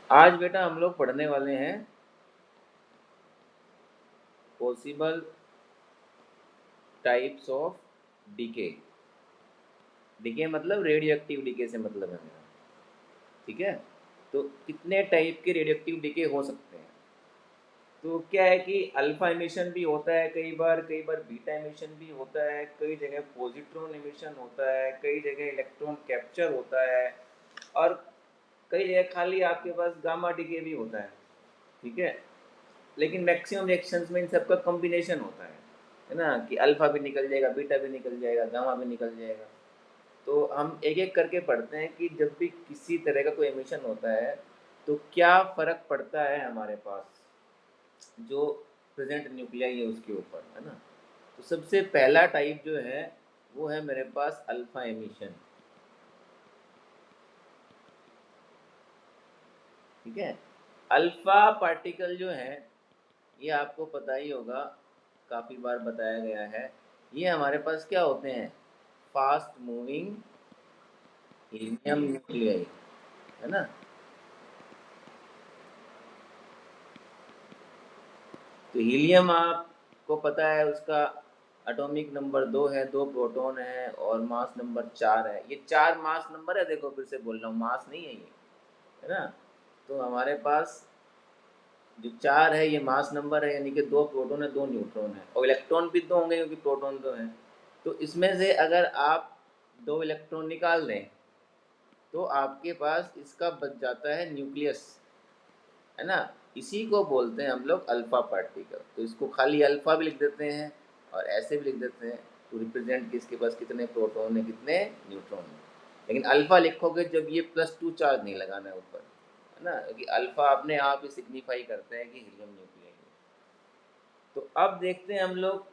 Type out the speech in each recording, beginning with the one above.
आज बेटा हम लोग पढ़ने वाले हैं possible types of decay. Decay मतलब रेडियो एक्टिव डीके से मतलब है मेरा। ठीक है, तो कितने टाइप के रेडियो एक्टिव डीके हो सकते हैं। तो क्या है कि अल्फा एमिशन भी होता है, कई बार बीटा एमिशन भी होता है, कई जगह पॉजिट्रॉन एमिशन होता है, कई जगह इलेक्ट्रॉन कैप्चर होता है, और कई जगह खाली आपके पास गामा डीके भी होता है। ठीक है, लेकिन मैक्सिमम रिएक्शंस में इन सबका कॉम्बिनेशन होता है ना, कि अल्फा भी निकल जाएगा, बीटा भी निकल जाएगा, गामा भी निकल जाएगा। तो हम एक एक करके पढ़ते हैं कि जब भी किसी तरह का कोई एमिशन होता है तो क्या फ़र्क पड़ता है हमारे पास जो प्रेजेंट न्यूक्लियाई है उसके ऊपर, है ना। तो सबसे पहला टाइप जो है वो है मेरे पास अल्फा एमिशन। ठीक है, अल्फा पार्टिकल जो है ये आपको पता ही होगा, काफ़ी बार बताया गया है। ये हमारे पास क्या होते हैं, फास्ट मूविंग हीलियम न्यूक्लियाई, है ना। तो हीलियम आपको पता है उसका एटॉमिक नंबर 2 है, 2 प्रोटॉन है और मास नंबर 4 है। ये 4 मास नंबर है, देखो फिर से बोल रहा हूँ, मास नहीं है ये, है ना। तो हमारे पास जो 4 है ये मास नंबर है, यानी कि 2 प्रोटॉन है, 2 न्यूट्रॉन है, और इलेक्ट्रॉन भी 2 होंगे क्योंकि प्रोटॉन 2 है। तो इसमें से अगर आप 2 इलेक्ट्रॉन निकाल दें तो आपके पास इसका बच जाता है न्यूक्लियस, है ना। इसी को बोलते हैं हम लोग अल्फा पार्टिकल। तो इसको खाली अल्फा भी लिख देते हैं और ऐसे भी लिख देते हैं, टू रिप्रेजेंट कि इसके पास कितने प्रोटॉन है, कितने न्यूट्रॉन है। लेकिन अल्फा लिखोगे जब ये +2 चार्ज नहीं लगाना है ऊपर, है ना, क्योंकि अल्फा अपने आप ही सिग्निफाई करता है कि हीलियम न्यूक्लियस है। तो अब देखते हैं हम लोग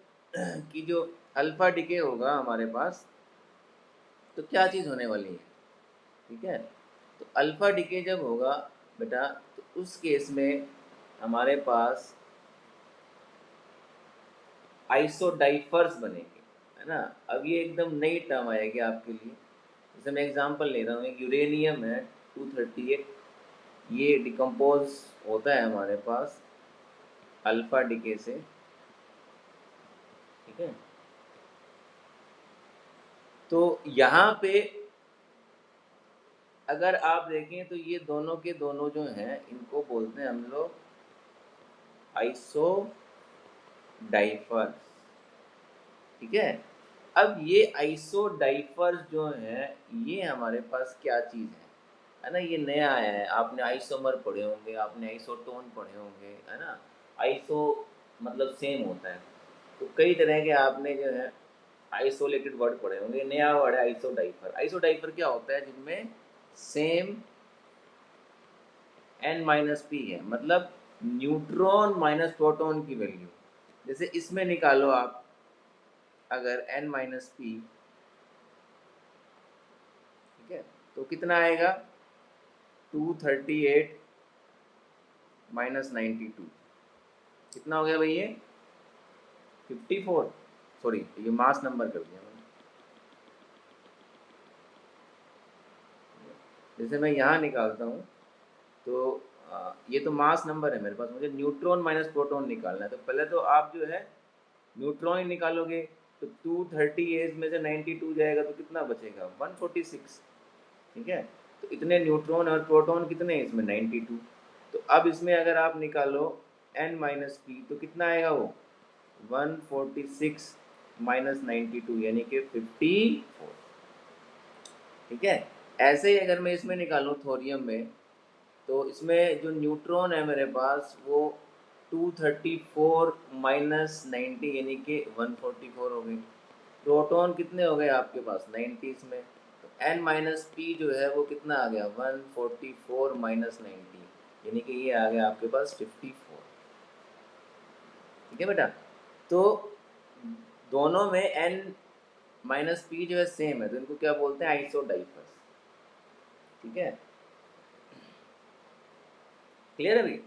कि जो अल्फा डिके होगा हमारे पास तो क्या चीज़ होने वाली है। ठीक है, तो अल्फा डिके जब होगा बेटा, तो उस केस में हमारे पास आइसोडाइफर्स बनेंगे, है ना। अब ये एकदम नई टर्म आएगी आपके लिए। जैसे मैं एग्जांपल ले रहा हूँ, एक यूरेनियम है 238, ये डिकम्पोज होता है हमारे पास अल्फा डिके से। ठीक है, तो यहाँ पे अगर आप देखें तो ये दोनों के दोनों जो हैं इनको बोलते हैं हम लोग आइसोडाइफर्स। ठीक है, अब ये आइसोडाइफर्स जो है ये हमारे पास क्या चीज़ है ना। ये नया आया है, आपने आइसोमर पढ़े होंगे, आपने आइसोटोन पढ़े होंगे, है ना। आइसो मतलब सेम होता है, तो कई तरह के आपने जो है आइसोलेटेड वर्ड पढ़े होंगे। नया वर्ड है आइसोडाइफर। आइसोडाइफर क्या होता है, जिनमें सेम n-p है, मतलब न्यूट्रॉन माइनस प्रोटॉन की वैल्यू। जैसे इसमें निकालो आप, अगर n-p, ठीक है, तो कितना आएगा 238 -92, कितना हो गया भाई ये 54। सॉरी, ये मास नंबर कर दिया मैंने। जैसे मैं यहाँ निकालता हूँ तो ये तो मास नंबर है मेरे पास, मुझे न्यूट्रॉन माइनस प्रोटॉन निकालना है। तो पहले तो आप जो है न्यूट्रॉन ही निकालोगे, तो 238 में से 92 जाएगा तो कितना बचेगा 146। ठीक है, तो इतने न्यूट्रॉन और प्रोटॉन कितने हैं इसमें 92। तो अब इसमें अगर आप निकालो n-p तो कितना आएगा वो 146 -92 यानी कि 54। ठीक है, ऐसे ही अगर मैं इसमें निकालूँ थोरियम में, तो इसमें जो न्यूट्रॉन है मेरे पास वो 234 -90 यानी कि 144 हो गई। प्रोटॉन कितने हो गए आपके पास 90 इसमें, तो n-p जो है वो कितना आ गया 144 -90 यानी कि ये आ गया आपके पास 54। ठीक है बेटा, तो दोनों में n-p जो है सेम है, तो इनको क्या बोलते हैं आइसोडाइफर्स। ठीक है, क्लियर है भाई।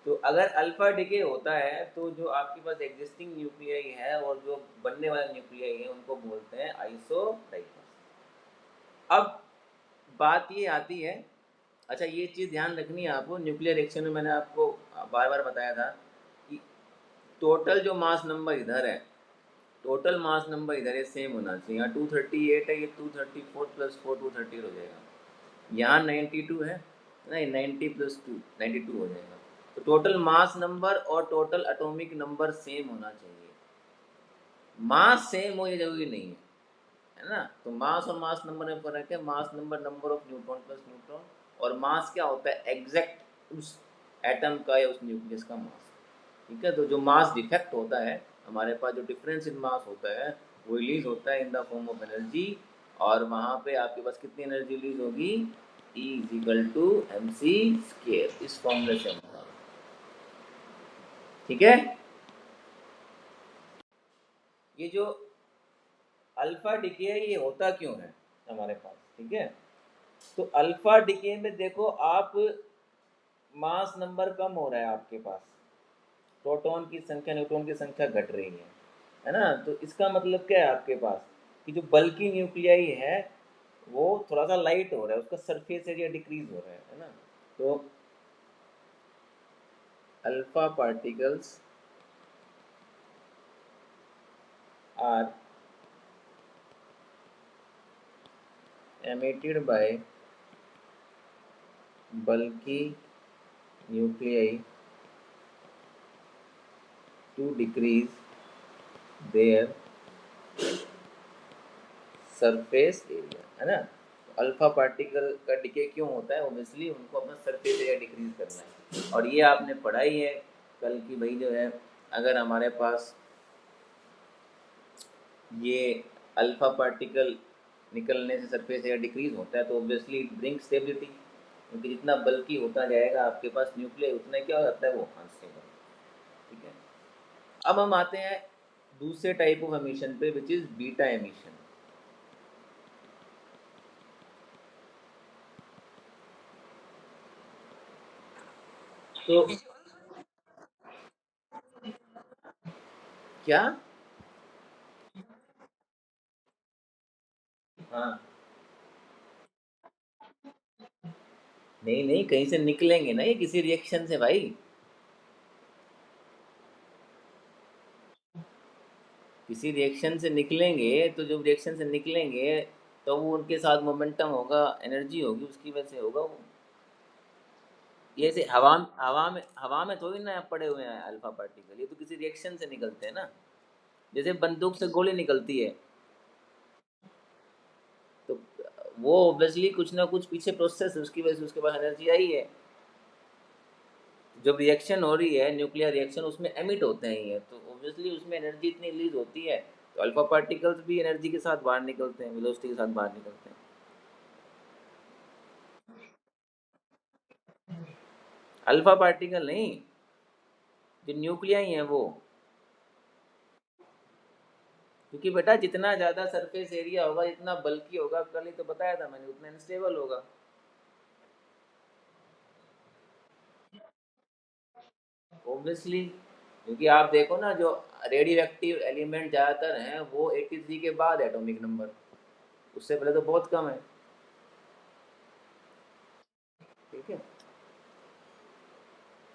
तो अगर अल्फा डिके होता है तो जो आपके पास एग्जिस्टिंग न्यूक्लियाई है और जो बनने वाले न्यूक्लियाई है उनको बोलते हैं आइसोडाइफर्स। अब बात ये आती है अच्छा, ये चीज़ ध्यान रखनी है आपको, न्यूक्लियर रिएक्शन में मैंने आपको बार बार बताया था कि टोटल जो मास नंबर इधर है, टोटल मास नंबर इधर ये सेम होना चाहिए। यहाँ 238 है, ये 234 प्लस 4 230 हो जाएगा। यहाँ 92 है, नहीं 90 प्लस 2 92 हो जाएगा। तो टोटल मास नंबर और टोटल एटॉमिक नंबर सेम होना चाहिए। मास सेम हो ये जरूरी नहीं है ना। तो मास और मास नंबर में फर्क है। Mass number number of neutron plus neutron, और मास क्या होता है, एग्जैक्ट उस एटम का या उस न्यूक्लियस का मास। ठीक है, तो जो मास डिफेक्ट होता है हमारे पास, जो डिफरेंस इन मास होता है, वो रिलीज होता है in the form of energy. और वहाँ पे आपके पास कितनी एनर्जी रिलीज होगी, E is equal to M C square, इस फॉर्मूले से होगा। ठीक है, ये जो अल्फा डिके है ये होता क्यों है हमारे पास। ठीक है, तो अल्फा डिके में देखो आप, मास नंबर कम हो रहा है आपके पास, प्रोटॉन की संख्या न्यूट्रॉन की संख्या घट रही है ना। तो इसका मतलब क्या है आपके पास, कि जो बल्कि न्यूक्लियाई है वो थोड़ा सा लाइट हो रहा है, उसका सरफेस एरिया डिक्रीज हो रहा है ना। तो alpha particles are emitted by bulky nuclei to decrease their surface area, है ना। अल्फा पार्टिकल का डिके क्यों होता है, ओबियसली उनको अपना सरफेस एरिया डिक्रीज करना है। और ये आपने पढ़ाई है कल की, भाई जो है, अगर हमारे पास ये अल्फा पार्टिकल निकलने से सरफेस एरिया डिक्रीज होता है, तो ऑब्वियसली इट ब्रिंग स्टेबिलिटी, क्योंकि जितना बल्कि होता जाएगा आपके पास न्यूक्लियर, उतना क्या हो जाता है, वो अनस्टेबल। ठीक है, अब हम आते हैं दूसरे टाइप ऑफ एमिशन पे, विच इज बीटा एमिशन। तो क्या, हाँ, नहीं नहीं, कहीं से निकलेंगे ना ये, किसी रिएक्शन से भाई। किसी रिएक्शन से निकलेंगे, तो जब रिएक्शन से निकलेंगे तो वो उनके साथ मोमेंटम होगा, एनर्जी होगी, उसकी वजह से होगा वो। ये ऐसे हवा में थोड़ी ना पड़े हुए हैं अल्फा पार्टिकल, ये तो किसी रिएक्शन से निकलते हैं ना। जैसे बंदूक से गोली निकलती है, तो वो ऑब्वियसली कुछ ना कुछ पीछे प्रोसेस है, उसकी वजह से उसके पास एनर्जी आई है। जब रिएक्शन हो रही है, न्यूक्लियर रिएक्शन, उसमें एमिट होते हैं ये, तो ऑब्वियसली उसमें एनर्जी इतनी रिलीज होती है, तो अल्फा पार्टिकल्स भी एनर्जी के साथ बाहर निकलते हैं, वेलोसिटी के साथ बाहर निकलते हैं। अल्फा पार्टिकल नहीं, जो न्यूक्लियाई हैं वो। क्योंकि बेटा जितना ज़्यादा सरफेस एरिया होगा, जितना बल्कि होगा, कल ही तो बताया था मैंने, उतना अनस्टेबल होगा। ऑब्वियसली, क्योंकि आप देखो ना, जो रेडियो एक्टिव एलिमेंट ज़्यादातर हैं वो 83 के बाद एटॉमिक नंबर, उससे पहले तो बहुत कम है। ठीक है,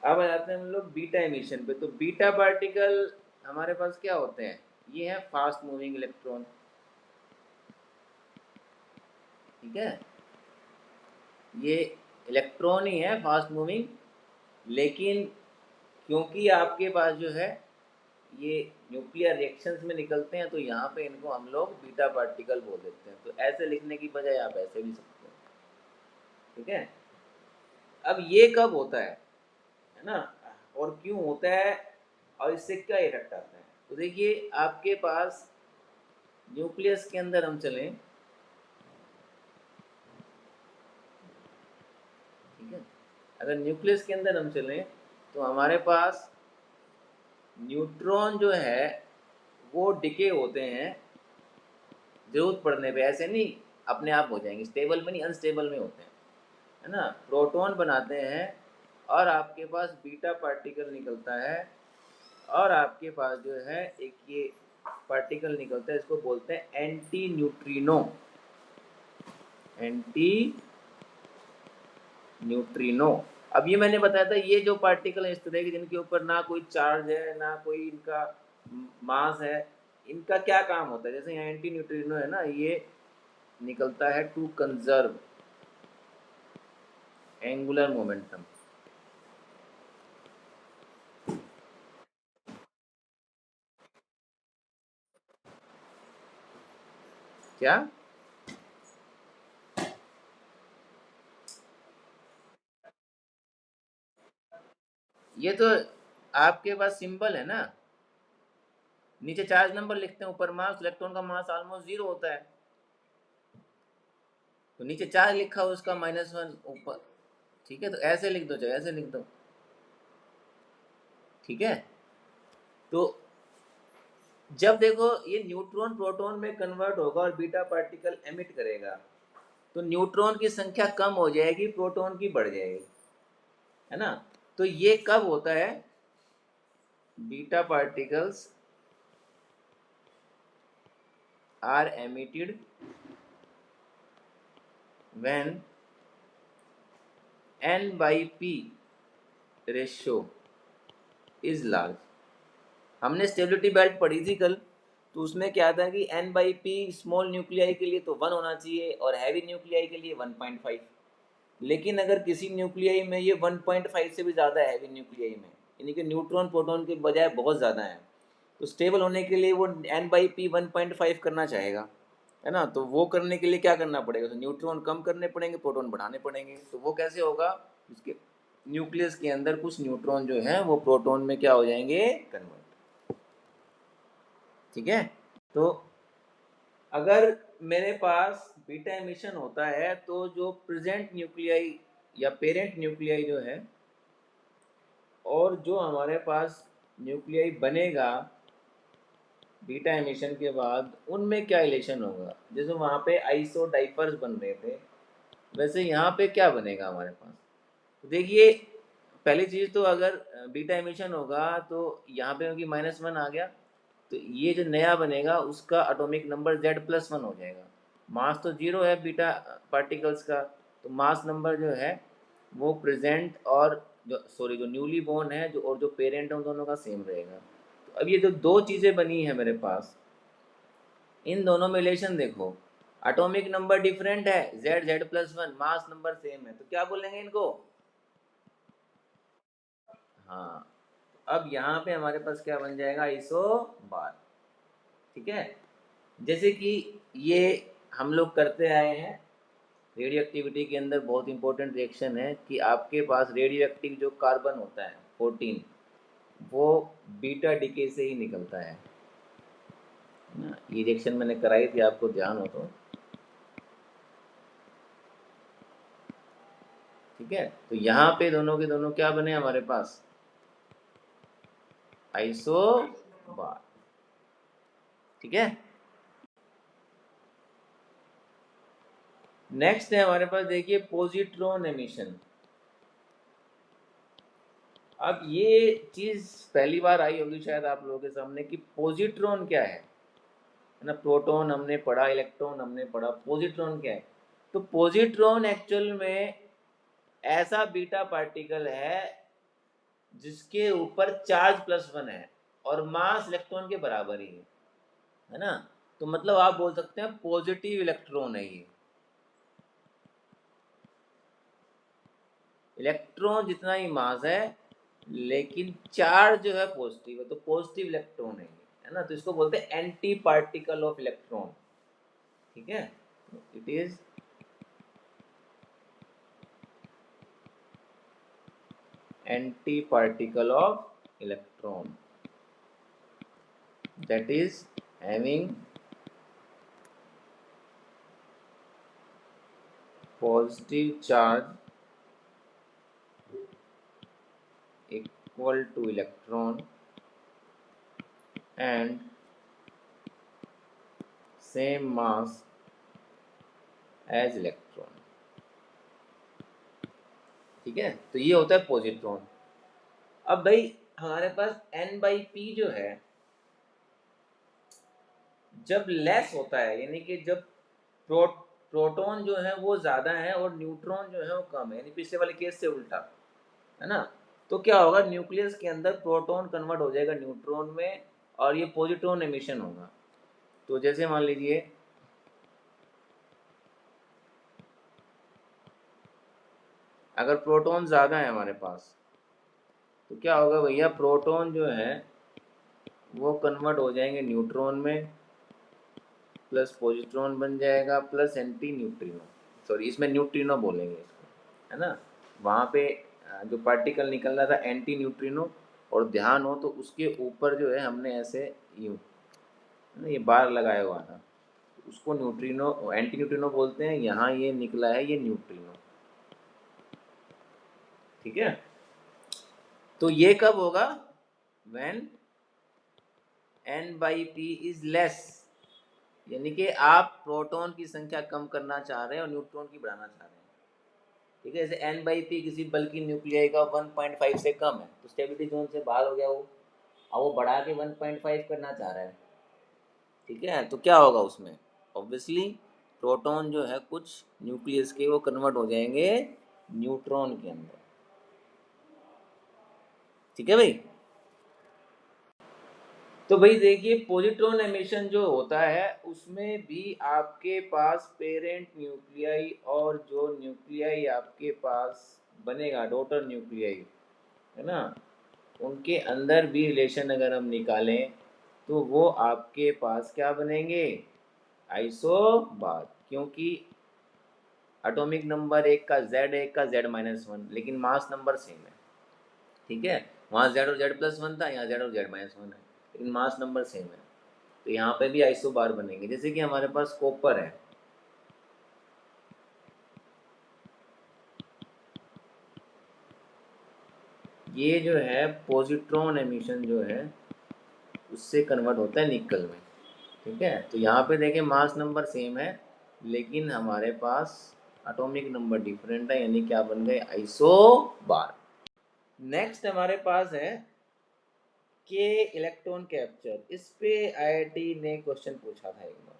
अब आ जाते हैं हम लोग बीटा एमिशन पे। तो बीटा पार्टिकल हमारे पास क्या होते हैं, ये है फास्ट मूविंग इलेक्ट्रॉन। ठीक है, ये इलेक्ट्रॉन ही है फास्ट मूविंग, लेकिन क्योंकि आपके पास जो है ये न्यूक्लियर रिएक्शंस में निकलते हैं, तो यहाँ पे इनको हम लोग बीटा पार्टिकल बोल देते हैं। तो ऐसे लिखने की बजाय आप ऐसे भी सकते हैं। ठीक है, अब ये कब होता है ना, और क्यों होता है, और इससे क्या इफेक्ट आता है। तो देखिए, आपके पास न्यूक्लियस के अंदर हम चलें, ठीक है, अगर न्यूक्लियस के अंदर हम चलें, तो हमारे पास न्यूट्रॉन जो है वो डिके होते हैं जरूरत पड़ने पे, ऐसे नहीं अपने आप हो जाएंगे, स्टेबल में नहीं, अनस्टेबल में होते हैं, है ना। प्रोटॉन बनाते हैं, और आपके पास बीटा पार्टिकल निकलता है, और आपके पास जो है एक ये पार्टिकल निकलता है, इसको बोलते हैं एंटी न्यूट्रिनो। Anti neutrino. अब ये मैंने बताया था, ये जो पार्टिकल है इस तरह के जिनके ऊपर ना कोई चार्ज है ना कोई इनका मास है, इनका क्या काम होता है? जैसे यहाँ एंटी न्यूट्रिनो है ना, ये निकलता है टू कंजर्व एंगुलर मोमेंटम। क्या? ये तो आपके पास सिंबल है ना, नीचे चार्ज नंबर लिखते हैं, ऊपर मास, इलेक्ट्रॉन का मास ऑलमोस्ट जीरो होता है, तो नीचे चार्ज लिखा हो उसका -1 ऊपर। ठीक है, तो ऐसे लिख दो, चाहे ऐसे लिख दो। ठीक है, तो जब देखो ये न्यूट्रॉन प्रोटॉन में कन्वर्ट होगा और बीटा पार्टिकल एमिट करेगा, तो न्यूट्रॉन की संख्या कम हो जाएगी, प्रोटॉन की बढ़ जाएगी, है ना? तो ये कब होता है? Beta particles are emitted when n/p ratio is large. हमने स्टेबिलिटी बेल्ट पढ़ी थी कल, तो उसमें क्या था कि n/p स्मॉल न्यूक्लियाई के लिए तो 1 होना चाहिए और हैवी न्यूक्लियाई के लिए 1.5। लेकिन अगर किसी न्यूक्लियाई में ये 1.5 से भी ज़्यादा है, हैवी न्यूक्लियाई में, यानी कि न्यूट्रॉन प्रोटॉन के बजाय बहुत ज़्यादा है, तो स्टेबल होने के लिए वो n/p 1.5 करना चाहेगा, है ना? तो वो करने के लिए क्या करना पड़ेगा? तो न्यूट्रॉन कम करने पड़ेंगे, प्रोटॉन बढ़ाने पड़ेंगे। तो वो कैसे होगा? उसके न्यूक्लियस के अंदर कुछ न्यूट्रॉन जो हैं वो प्रोटॉन में क्या हो जाएंगे? कन्वर्ट। ठीक है, तो अगर मेरे पास बीटा एमिशन होता है तो जो प्रेजेंट न्यूक्लियाई या पेरेंट न्यूक्लियाई जो है, और जो हमारे पास न्यूक्लियाई बनेगा बीटा एमिशन के बाद, उनमें क्या रिलेशन होगा? जैसे वहाँ पे आइसो डाइपर्स बन रहे थे, वैसे यहाँ पे क्या बनेगा हमारे पास? तो देखिए, पहली चीज़ तो अगर बीटा एमिशन होगा तो यहाँ पे क्योंकि -1 आ गया, तो ये जो नया बनेगा उसका एटॉमिक नंबर Z+1 हो जाएगा। मास तो जीरो है बीटा पार्टिकल्स का, तो मास नंबर जो है वो प्रेजेंट और जो सॉरी जो न्यूली बोर्न है जो और जो पेरेंट है उन दोनों का सेम रहेगा। तो अब ये जो दो चीज़ें बनी है मेरे पास, इन दोनों में रिलेशन देखो, एटॉमिक नंबर डिफरेंट है Z+1, मास नंबर सेम है, तो क्या बोलेंगे इनको? हाँ, अब यहाँ पे हमारे पास क्या बन जाएगा? आइसो बार। ठीक है, जैसे कि ये हम लोग करते आए हैं, रेडियो एक्टिविटी के अंदर बहुत इंपॉर्टेंट रिएक्शन है कि आपके पास रेडियो एक्टिव जो कार्बन होता है 14, वो बीटा डीके से ही निकलता है ना। ये रिएक्शन मैंने कराई थी, आपको ध्यान हो तो। ठीक है, तो यहाँ पे दोनों के दोनों क्या बने हमारे पास? आइसो बार। ठीक है, नेक्स्ट है हमारे पास, देखिए पॉजिट्रॉन एमिशन। अब ये चीज़ पहली बार आई होगी शायद आप लोगों के सामने कि पॉजिट्रॉन क्या है ना? प्रोटॉन हमने पढ़ा, इलेक्ट्रॉन हमने पढ़ा, पॉजिट्रॉन क्या है? तो पॉजिट्रॉन एक्चुअल में ऐसा बीटा पार्टिकल है जिसके ऊपर चार्ज +1 है और मास इलेक्ट्रॉन के बराबर ही है ना? तो मतलब आप बोल सकते हैं पॉजिटिव इलेक्ट्रॉन है ये। इलेक्ट्रॉन जितना ही मास है लेकिन चार्ज जो है पॉजिटिव है, तो पॉजिटिव इलेक्ट्रॉन है ना? तो इसको बोलते हैं एंटी पार्टिकल ऑफ इलेक्ट्रॉन। ठीक है, it is anti particle of electron that is having positive charge equal to electron and same mass as electron। ठीक है, तो ये होता है पॉजिट्रॉन। अब भाई हमारे पास n/p जो है जब लेस होता है, यानी कि जब प्रोटॉन जो है वो ज़्यादा है और न्यूट्रॉन जो है वो कम है, यानी पिछले वाले केस से उल्टा, है ना। तो क्या होगा, न्यूक्लियस के अंदर प्रोटॉन कन्वर्ट हो जाएगा न्यूट्रॉन में और ये पॉजिट्रॉन एमिशन होगा। तो जैसे मान लीजिए अगर प्रोटॉन ज़्यादा है हमारे पास तो क्या होगा भैया, प्रोटॉन जो है वो कन्वर्ट हो जाएंगे न्यूट्रॉन में, प्लस पॉजिट्रॉन बन जाएगा, प्लस एंटी न्यूट्रिनो, सॉरी इसमें न्यूट्रिनो बोलेंगे इसको, है ना। वहाँ पे जो पार्टिकल निकल रहा था एंटी न्यूट्रिनो, और ध्यान हो तो उसके ऊपर जो है हमने ऐसे यूँ, है ना, ये बार लगाया हुआ था, उसको न्यूट्रिनो एंटी न्यूट्रिनो बोलते हैं। यहाँ ये निकला है ये न्यूट्रिनो, ठीक है। तो ये कब होगा, when n by P is less, यानी कि आप प्रोटॉन की संख्या कम करना चाह रहे हैं और न्यूट्रॉन की बढ़ाना चाह रहे हैं, ठीक है। जैसे n बाई पी किसी बल की न्यूक्लियाई का 1.5 से कम है तो स्टेबिलिटी जोन से बाहर हो गया वो, अब वो बढ़ा के 1.5 करना चाह रहा है, ठीक है। तो क्या होगा उसमें, ऑब्वियसली प्रोटॉन जो है कुछ न्यूक्लियस के वो कन्वर्ट हो जाएंगे न्यूट्रॉन के अंदर, ठीक है भाई। तो भाई देखिए पॉजिट्रॉन एमिशन जो होता है उसमें भी आपके पास पेरेंट न्यूक्लियाई और जो न्यूक्लियाई आपके पास बनेगा डॉटर न्यूक्लियाई, है ना, उनके अंदर भी रिलेशन अगर हम निकालें तो वो आपके पास क्या बनेंगे, आइसोबार, क्योंकि एटॉमिक नंबर एक का Z, एक का Z-1, लेकिन मास नंबर सेम है, ठीक है। वहाँ Z और Z+1 था, यहाँ Z और Z-1 है, लेकिन मास नंबर सेम है। तो यहाँ पे भी आइसोबार बनेंगे। जैसे कि हमारे पास कॉपर है, ये जो है पॉजिट्रॉन एमिशन जो है उससे कन्वर्ट होता है निकल में, ठीक है। तो यहाँ पे देखें मास नंबर सेम है लेकिन हमारे पास एटॉमिक नंबर डिफरेंट है, यानी क्या बन गए, आइसोबार। नेक्स्ट हमारे पास है के इलेक्ट्रॉन कैप्चर, इस पे आईआईटी ने क्वेश्चन पूछा था एक बार,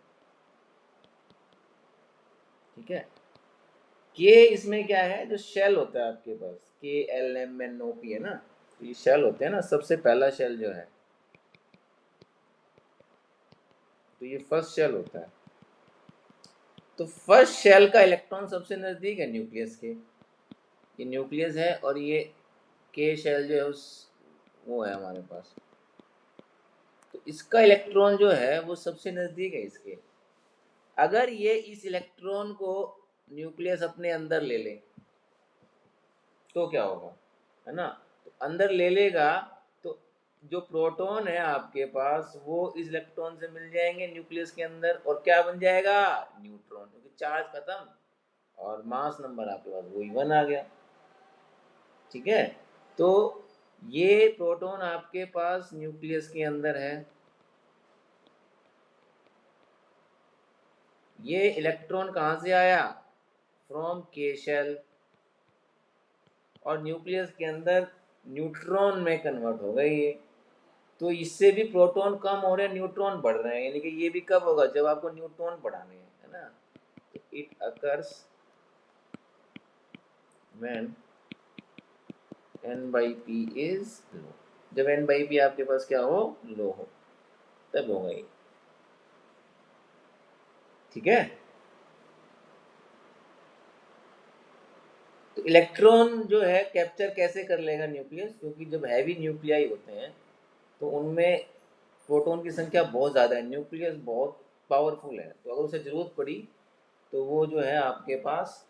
ठीक है। के इसमें क्या है, जो शेल होता है आपके पास KLMNOP है ना, तो ये शेल होते हैं ना, सबसे पहला शेल जो है तो ये फर्स्ट शेल होता है। तो फर्स्ट शेल का इलेक्ट्रॉन सबसे नजदीक है न्यूक्लियस के, ये न्यूक्लियस है और ये के शेल जो है उस वो है हमारे पास, तो इसका इलेक्ट्रॉन जो है वो सबसे नजदीक है इसके। अगर ये इस इलेक्ट्रॉन को न्यूक्लियस अपने अंदर ले ले तो क्या होगा, है ना। तो अंदर ले लेगा तो जो प्रोटॉन है आपके पास वो इस इलेक्ट्रॉन से मिल जाएंगे न्यूक्लियस के अंदर और क्या बन जाएगा, न्यूट्रॉन, क्योंकि चार्ज खत्म और मास नंबर आपके पास वही 1 आ गया, ठीक है। तो ये प्रोटॉन आपके पास न्यूक्लियस के अंदर है, ये इलेक्ट्रॉन कहाँ से आया, फ्रॉम के शेल, और न्यूक्लियस के अंदर न्यूट्रॉन में कन्वर्ट हो गई ये। तो इससे भी प्रोटॉन कम हो रहे हैं न्यूट्रॉन बढ़ रहे हैं, यानी कि ये भी कब होगा, जब आपको न्यूट्रॉन बढ़ाने हैं, है ना। तो it occurs when n/p is low, जब n/p आपके पास क्या हो, लो हो, तब होगा ये, ठीक है। तो इलेक्ट्रॉन जो है कैप्चर कैसे कर लेगा न्यूक्लियस, क्योंकि जब हैवी न्यूक्लियाई होते हैं तो उनमें प्रोटॉन की संख्या बहुत ज़्यादा है, न्यूक्लियस बहुत पावरफुल है, तो अगर उसे ज़रूरत पड़ी तो वो जो है आपके पास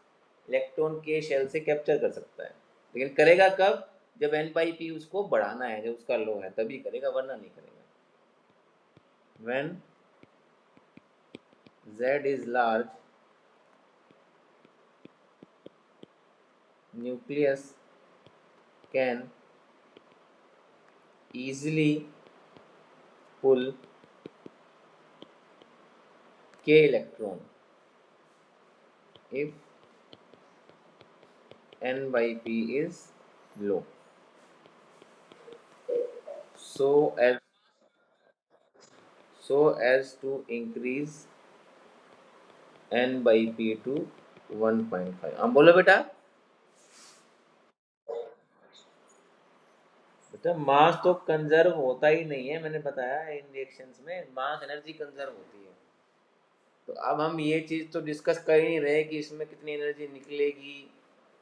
इलेक्ट्रॉन के शेल से कैप्चर कर सकता है, लेकिन करेगा कब, जब n/p उसको बढ़ाना है, जब उसका लो है तभी करेगा, वरना नहीं करेगा। when Z is large, nucleus can easily pull k electron if n/p is low, so as to increase N/P2 1.5। हाँ बोलो बेटा। बेटा मास तो कंजर्व होता ही नहीं है, मैंने बताया इन रिएक्शंस में मास एनर्जी कंजर्व होती है। तो अब हम ये चीज़ तो डिस्कस कर ही नहीं रहे कि इसमें कितनी एनर्जी निकलेगी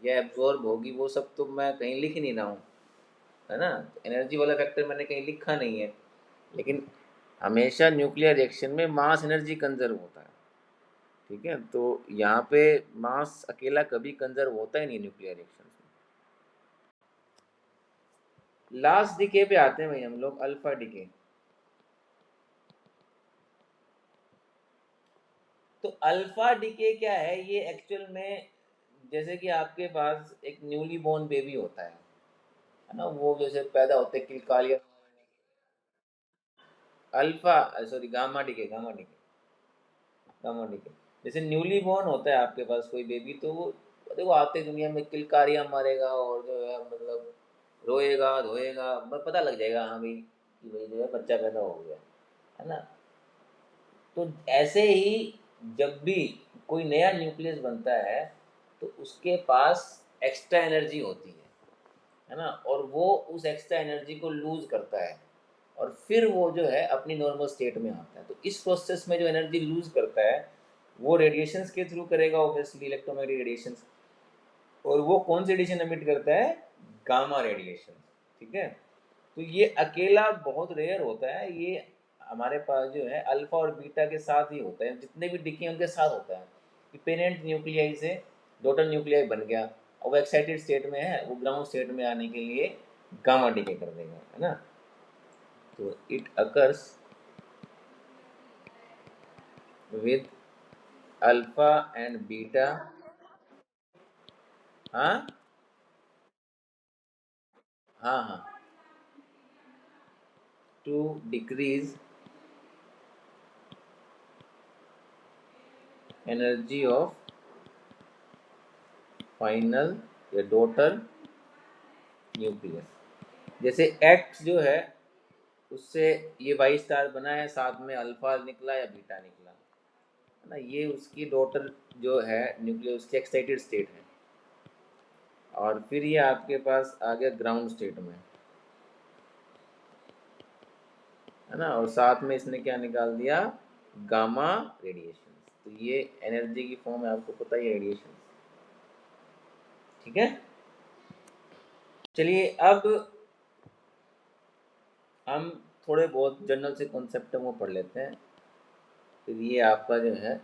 या एब्जॉर्ब होगी, वो सब तो मैं कहीं लिख ही नहीं रहा हूँ, है ना। एनर्जी वाला फैक्टर मैंने कहीं लिखा नहीं है, लेकिन हमेशा न्यूक्लियर रिएक्शन में मास एनर्जी कंजर्व होता है। ठीक है, तो यहाँ पे मास अकेला कभी कंजर्व होता ही नहीं न्यूक्लियर रिएक्शन में। लास्ट डिके पे आते हैं भाई हम लोग, अल्फा डिके। तो अल्फा डिके क्या है, ये एक्चुअल में जैसे कि आपके पास एक न्यूली बोर्न बेबी होता है ना, वो जैसे पैदा होते किलकालिया। Alpha sorry gamma decay, gamma decay, gamma decay. जैसे न्यूली बोर्न होता है आपके पास कोई बेबी, तो वो देखो आते दुनिया में किलकारियाँ मारेगा और जो है मतलब रोएगा धोएगा, पता लग जाएगा हाँ भाई कि भाई जो है बच्चा पैदा हो गया, है ना। तो ऐसे ही जब भी कोई नया न्यूक्लियस बनता है तो उसके पास एक्स्ट्रा एनर्जी होती है ना, और वो उस एक्स्ट्रा एनर्जी को लूज करता है और फिर वो जो है अपनी नॉर्मल स्टेट में आता है। तो इस प्रोसेस में जो एनर्जी लूज करता है वो रेडिएशंस के थ्रू करेगा, ऑब्वियसली इलेक्ट्रोमैग्नेटिक रेडिएशंस। और वो कौन से रेडिएशन एमिट करता है, गामा रेडिएशन। ठीक है, तो ये अकेला बहुत रेयर होता है, ये हमारे पास जो है अल्फा और बीटा के साथ ही होता है, जितने भी डिके उनके साथ होता है कि पेरेंट न्यूक्लियाई से डॉटर न्यूक्लियाई बन गया और वो एक्साइटेड स्टेट में है, वो ग्राउंड स्टेट में आने के लिए गामा डिके कर देगा, है ना। तो it occurs with alpha and beta. हाँ हाँ हाँ, to decrease energy of final या डॉटर न्यूक्लियस। जैसे एक्स जो है उससे ये वाई स्टार बना है, साथ में अल्फा निकला या बीटा निकला, है ना, ये उसकी डॉटर जो है न्यूक्लियस, उसकी एक्साइटेड स्टेट है। और फिर ये आपके पास आ गया ग्राउंड स्टेट में, है ना, और साथ में इसने क्या निकाल दिया, गामा रेडिएशन। तो ये एनर्जी की फॉर्म है, आपको पता ही है रेडिएशन। ठीक है, चलिए अब हम थोड़े बहुत जनरल से कॉन्सेप्ट वो पढ़ लेते हैं, फिर ये आपका जो है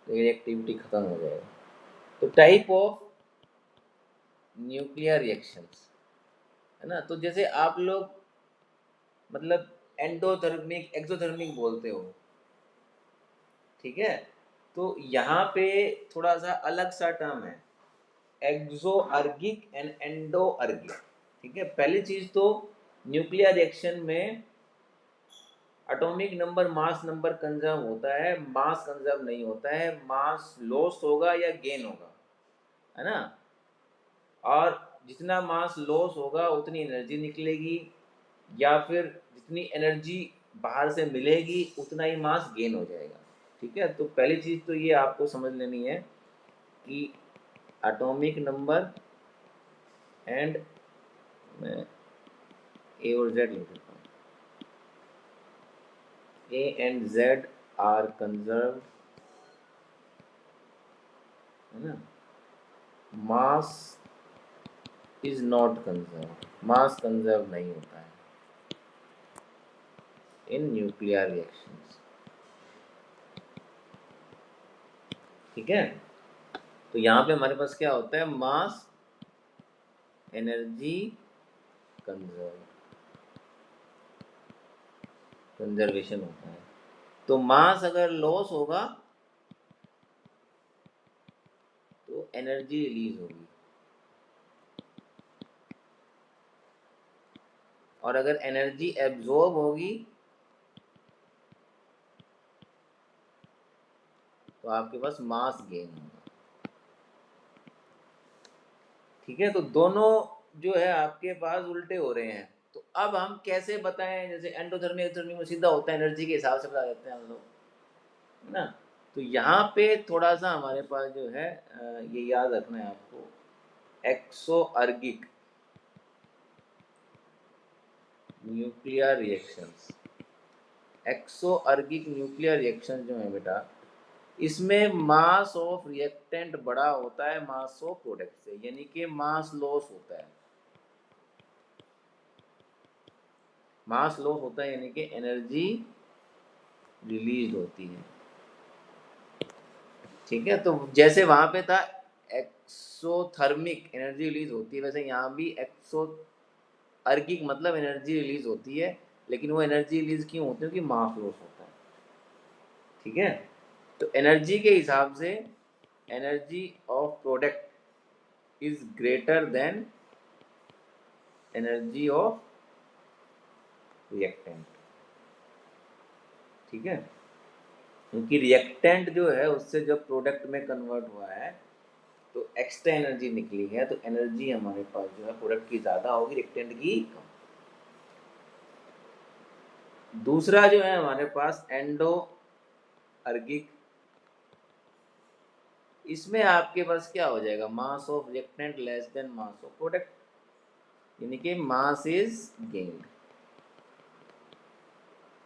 रिएक्टिविटी ख़त्म हो जाएगा। तो टाइप ऑफ न्यूक्लियर रिएक्शंस, है ना। तो जैसे आप लोग मतलब एंडोथर्मिक एक्सोथर्मिक बोलते हो, ठीक है। तो यहाँ पे थोड़ा सा अलग सा टर्म है, एक्सो अर्गिक एंड एंडो अर्गिक। ठीक है, पहली चीज़ तो न्यूक्लियर रिएक्शन में atomic number mass number conserve होता है, मास कंजर्व नहीं होता है, मास लॉस होगा या गेन होगा, है ना। और जितना मास लॉस होगा उतनी एनर्जी निकलेगी, या फिर जितनी एनर्जी बाहर से मिलेगी उतना ही मास गेन हो जाएगा। ठीक है, तो पहली चीज़ तो ये आपको समझ लेनी है कि एटॉमिक नंबर एंड, मैं ए और जेड लिख देता हूँ, A and Z are conserve, है ना। Mass is not conserve, mass conserve नहीं होता है इन न्यूक्लियर रिएक्शंस। ठीक है, तो यहाँ पे हमारे पास क्या होता है, मास एनर्जी कंजर्व, कंजर्वेशन होता है। तो मास अगर लॉस होगा तो एनर्जी रिलीज होगी, और अगर एनर्जी एब्जॉर्ब होगी तो आपके पास मास गेन होगा। ठीक है, तो दोनों जो है आपके पास उल्टे हो रहे हैं। तो अब हम कैसे बताएं, जैसे एंडोथर्मिक एक्सोथर्मिक में सीधा होता है, एनर्जी के हिसाब से बता देते हैं हम लोग, है ना। तो यहाँ पे थोड़ा सा हमारे पास जो है ये याद रखना है आपको, एक्सो अर्गिक न्यूक्लियर रिएक्शंस। एक्सो अर्गिक न्यूक्लियर रिएक्शन जो है बेटा, इसमें मास ऑफ रिएक्टेंट बड़ा होता है मास ऑफ प्रोडक्ट से, यानी कि मास लॉस होता है। मास लॉस होता है यानी कि एनर्जी रिलीज होती है। ठीक है, तो जैसे वहां पे था एक्सोथर्मिक एनर्जी रिलीज होती है, वैसे यहाँ भी एक्सो अर्गिक मतलब एनर्जी रिलीज होती है, लेकिन वो एनर्जी रिलीज क्यों होती है, क्योंकि मास लॉस होता है। ठीक है, तो एनर्जी के हिसाब से energy of product is greater than energy of reactant. ठीक है, क्योंकि रिएक्टेंट जो है उससे जब प्रोडक्ट में कन्वर्ट हुआ है तो एक्स्ट्रा एनर्जी निकली है, तो एनर्जी हमारे पास जो है प्रोडक्ट की ज़्यादा होगी, रिएक्टेंट की कम। दूसरा जो है हमारे पास एंडो अर्गिक, इसमें आपके पास क्या हो जाएगा, mass of reactant less then mass of product, यानी कि मास इज गेन्ड।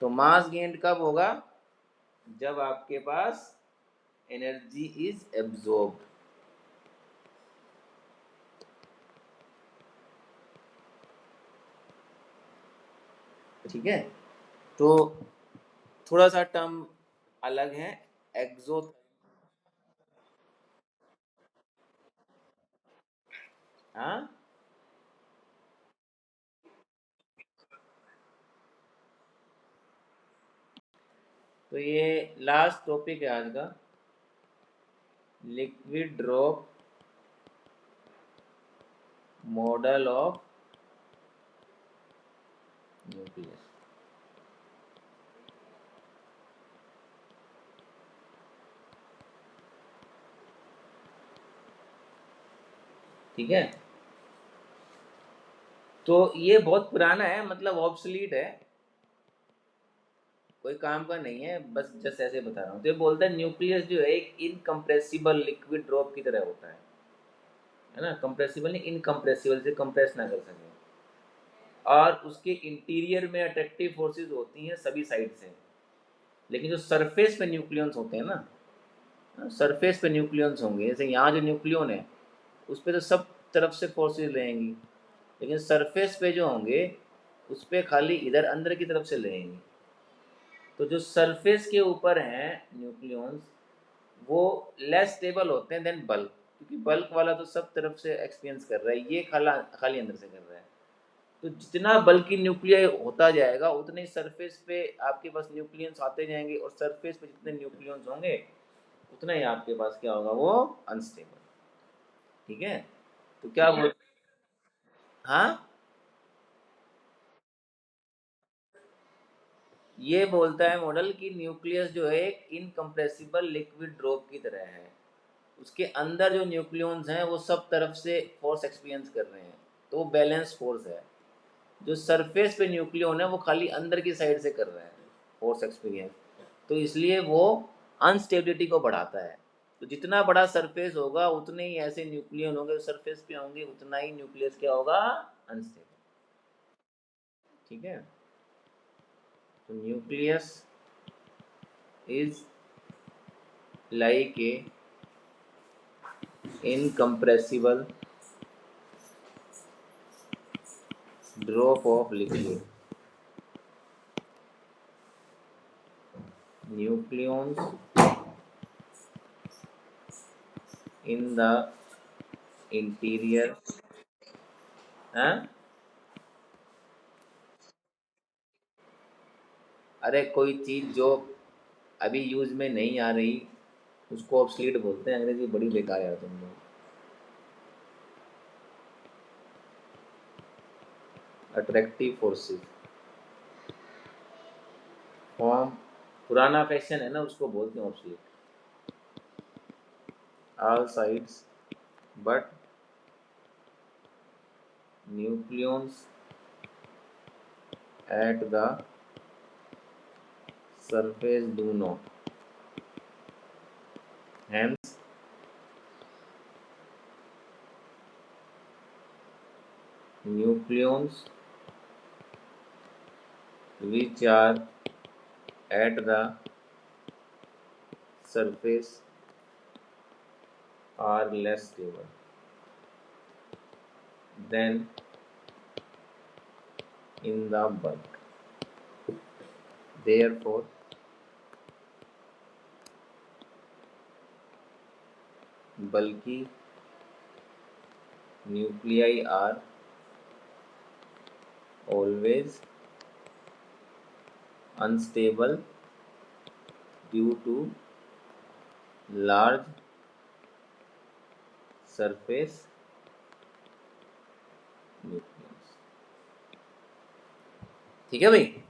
तो मास गेन्ड कब होगा, जब आपके पास एनर्जी इज एब्जॉर्ब। ठीक है, तो थोड़ा सा टर्म अलग है, एक्सो। हाँ, तो ये लास्ट टॉपिक है आज का, liquid drop model of nucleus. ठीक है, तो ये बहुत पुराना है, मतलब ऑब्सलीट है, कोई काम का नहीं है, बस जस्ट ऐसे बता रहा हूँ। तो ये बोलता है न्यूक्लियस जो है एक इनकम्प्रेसिबल लिक्विड ड्रॉप की तरह होता है ना, कंप्रेसिबल नहीं, इनकम्प्रेसिबल से कंप्रेस ना कर सके, और उसके इंटीरियर में अट्रैक्टिव फोर्सेस होती हैं सभी साइड से, लेकिन जो सरफेस पे न्यूक्लियंस होते हैं ना, सरफेस पे न्यूक्लियंस होंगे, जैसे यहाँ जो न्यूक्लियन है उस पर तो सब तरफ से फोर्सेस रहेंगी, लेकिन सरफेस पे जो होंगे उस पर खाली इधर अंदर की तरफ से रहेंगी। तो जो सरफेस के ऊपर हैं न्यूक्लियंस वो लेस स्टेबल होते हैं देन बल्क, क्योंकि बल्क वाला तो सब तरफ से एक्सपीरियंस कर रहा है, ये खाला खाली अंदर से कर रहा है। तो जितना बल्कि न्यूक्लियर होता जाएगा उतने ही सरफेस पे आपके पास न्यूक्लियंस आते जाएंगे, और सरफेस पे जितने न्यूक्लियंस होंगे उतना ही आपके पास क्या होगा, वो अनस्टेबल। ठीक है, तो क्या बोल, हाँ, ये बोलता है मॉडल कि न्यूक्लियस जो है एक इनकम्प्रेसिबल लिक्विड ड्रॉप की तरह है, उसके अंदर जो न्यूक्लियंस हैं वो सब तरफ से फोर्स एक्सपीरियंस कर रहे हैं, तो वो बैलेंस फोर्स है। जो सरफेस पे न्यूक्लियन है वो खाली अंदर की साइड से कर रहा है फोर्स एक्सपीरियंस, तो इसलिए वो अनस्टेबिलिटी को बढ़ाता है। तो जितना बड़ा सरफेस होगा उतने ही ऐसे न्यूक्लियन होंगे सरफेस पे होंगे, उतना ही न्यूक्लियस क्या होगा, अनस्टेबल। ठीक है, तो nucleus is like a incompressible drop of liquid, nucleons in the interior. हाँ, अरे कोई चीज़ जो अभी यूज में नहीं आ रही उसको ऑब्सलीट बोलते हैं, अंग्रेजी बड़ी बेकार है यार तुम लोग। अट्रैक्टिव फोर्सेस फॉर्म, पुराना फैशन है ना, उसको बोलते हैं obsolete. All sides but nucleons at the surface do not hence nucleons which are at the surface are less stable than in the bulk. Therefore, bulky nuclei are always unstable due to large surface nucleus. ठीक है भाई।